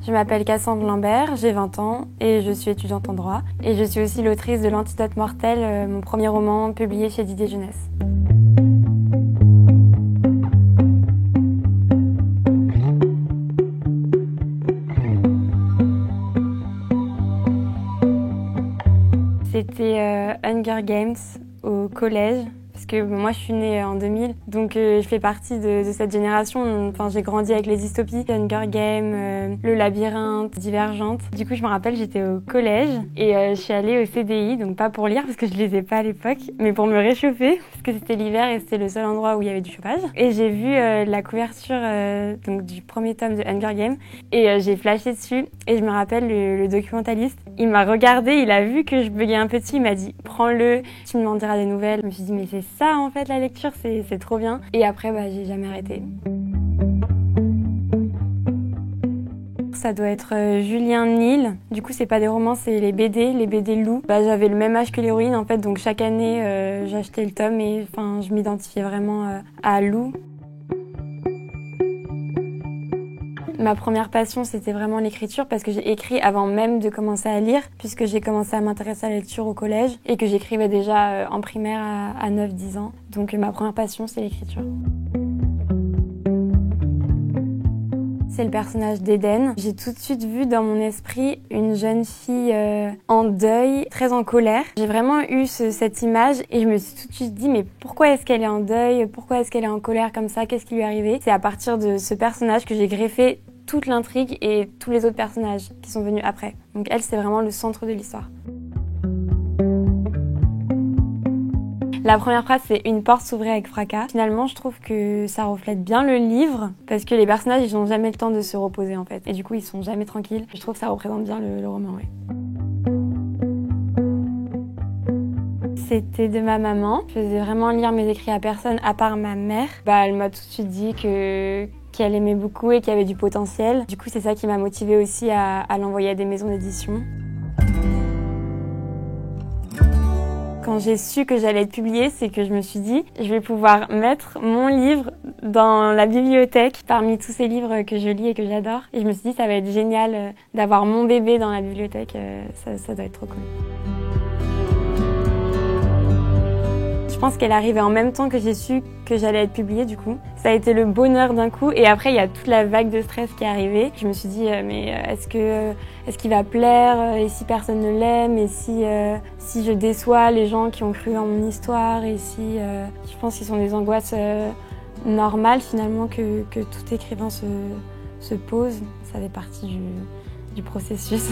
Je m'appelle Cassandre Lambert, j'ai 20 ans et je suis étudiante en droit. Et je suis aussi l'autrice de L'Antidote mortel, mon premier roman publié chez Didier Jeunesse. C'était Hunger Games au collège. Parce que moi je suis née en 2000, donc je fais partie de cette génération. Enfin, j'ai grandi avec les dystopies, Hunger Games, Le Labyrinthe, Divergente. Du coup je me rappelle, j'étais au collège et je suis allée au CDI, donc pas pour lire parce que je lisais pas à l'époque, mais pour me réchauffer parce que c'était l'hiver et c'était le seul endroit où il y avait du chauffage. Et j'ai vu la couverture donc du premier tome de Hunger Games et j'ai flashé dessus. Et je me rappelle le documentaliste, il m'a regardé, il a vu que je buguais un peu dessus, il m'a dit prends-le, tu m'en diras des nouvelles. Je me suis dit mais c'est ça en fait la lecture, c'est trop bien. Et après j'ai jamais arrêté. Ça doit être Julien Nil. Du coup c'est pas des romans, c'est les BD Lou. J'avais le même âge que l'héroïne en fait, donc chaque année j'achetais le tome et enfin je m'identifiais vraiment à Lou. Ma première passion, c'était vraiment l'écriture parce que j'ai écrit avant même de commencer à lire, puisque j'ai commencé à m'intéresser à la lecture au collège et que j'écrivais déjà en primaire à 9-10 ans. Donc ma première passion, c'est l'écriture. C'est le personnage d'Eden. J'ai tout de suite vu dans mon esprit une jeune fille en deuil, très en colère. J'ai vraiment eu cette image et je me suis tout de suite dit mais pourquoi est-ce qu'elle est en deuil? Pourquoi est-ce qu'elle est en colère comme ça? Qu'est-ce qui lui est arrivé? C'est à partir de ce personnage que j'ai greffé toute l'intrigue et tous les autres personnages qui sont venus après. Donc elle, c'est vraiment le centre de l'histoire. La première phrase, c'est « Une porte s'ouvrait avec fracas ». Finalement, je trouve que ça reflète bien le livre parce que les personnages, ils n'ont jamais le temps de se reposer en fait. Et du coup, ils sont jamais tranquilles. Je trouve que ça représente bien le roman, ouais. C'était de ma maman. Je faisais vraiment lire mes écrits à personne à part ma mère. Elle m'a tout de suite dit qu'elle aimait beaucoup et qu'il y avait du potentiel. Du coup, c'est ça qui m'a motivée aussi à l'envoyer à des maisons d'édition. Quand j'ai su que j'allais être publiée, c'est que je me suis dit je vais pouvoir mettre mon livre dans la bibliothèque parmi tous ces livres que je lis et que j'adore. Et je me suis dit ça va être génial d'avoir mon bébé dans la bibliothèque, ça doit être trop cool. Je pense qu'elle arrivait en même temps que j'ai su que j'allais être publiée du coup. Ça a été le bonheur d'un coup et après il y a toute la vague de stress qui est arrivée. Je me suis dit mais est-ce qu'il va plaire et si personne ne l'aime et si je déçois les gens qui ont cru en mon histoire et si je pense qu'ils sont des angoisses normales finalement que tout écrivain se pose. Ça fait partie du processus.